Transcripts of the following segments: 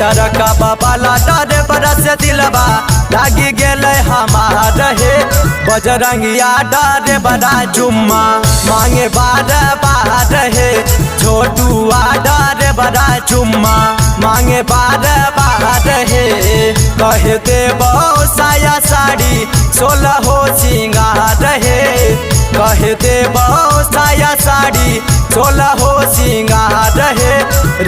डरका बाबाला डर बरस दिलबा लागी गेले हमार हे बजरंगिया डर बड़ा चुम्मा मांगे बार बार हे छोटुआ डर बड़ा चुम्मा मांगे बार बार हे कह देबो साया साड़ी 16 हो सिंगार हे कह देबो साया साड़ी 16 हो सिंगार हे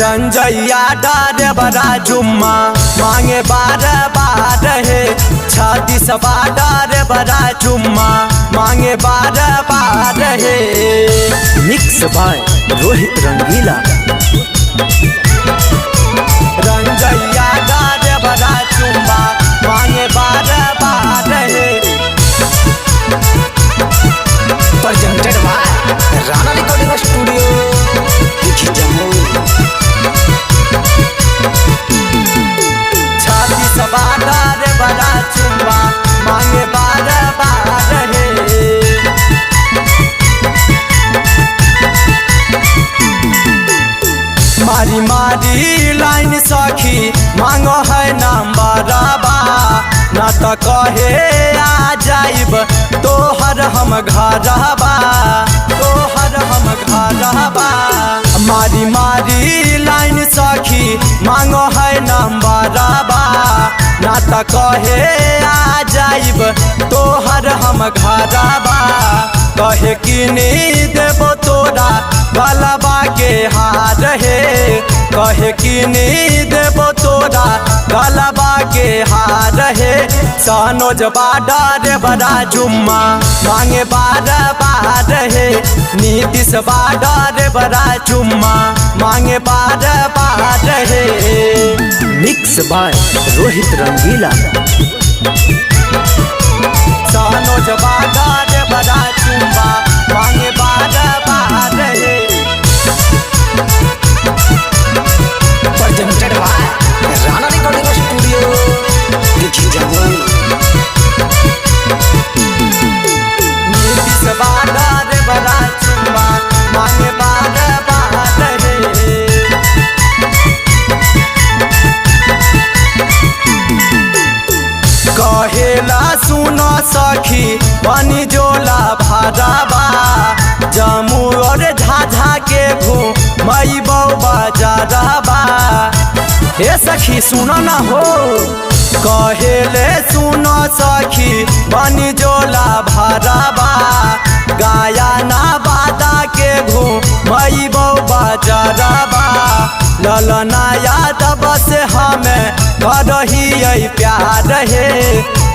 रंजैया डर बड़ा चुम्मा मांगे बार बार हे 36 डर बड़ा चुम्मा मांगे बार बार हे। Mix by Rohit Rangila. रंजैया डर बड़ा चुम्मा मांगे बार बार हे। Presented by Rana recording studio Jammu. 36 डर बड़ा चुम्मा मांगे बार बार हे। मारी मारी लाइन सखी मांगो है नंबरबा न तो कहे आ जाइब तोहर हम घरबा तोहर हम घरबा। मारी मारी लाइन सखी मांगो है नंबरबा न तो कहे आ जाइब तोहर हम घरबा कहे कि नहीं देबो तोरा गलबा के हार हे कहे कि नहीं देबो तोरा गलबा के हार हे। सनोज डर बड़ा चुम्मा मांगे बार बार हे नीतीश डर बड़ा चुम्मा मांगे बार बार हे। Mix by Rohit Rangila. सनोज डर बड़ा चुम्मा मांगे बार बार हे। Presented by Rana recording studio Jammu. Nitish डर बड़ा चुम्मा मांगे बार बार हे। कहेला सुनो सखी बनी जोला भरबा जम्मू और झाझा के घूमई बाजारबा। हे सखी सुनो न हो कहेले सुनो सखी बनी जोला भरबा गायना बादा के घूमई बाजारबा। ललना यादव से हमें करही प्यार हे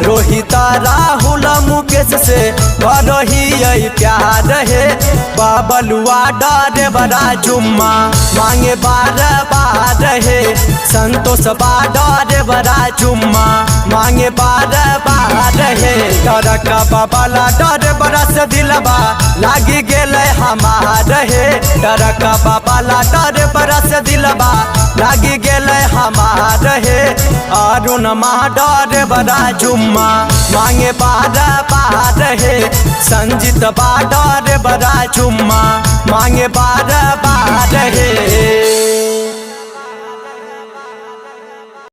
रोहित राहुल मुकेश से करही प्यार हे। बाबलुआ डर बड़ा चुम्मा मांगे बार बार हे संतोष डर बड़ा चुम्मा मांगे बार बार हे। डरका बाबाला डर बरस दिलबा लागी गेले हमार हे डरका बाबाला डर बरस दिलबा लागी गेले हमार हे। अरुण डर बड़ा चुम्मा मांगे बार बार हे संजीत डर बड़ा चुम्मा मांगे बार बार हे।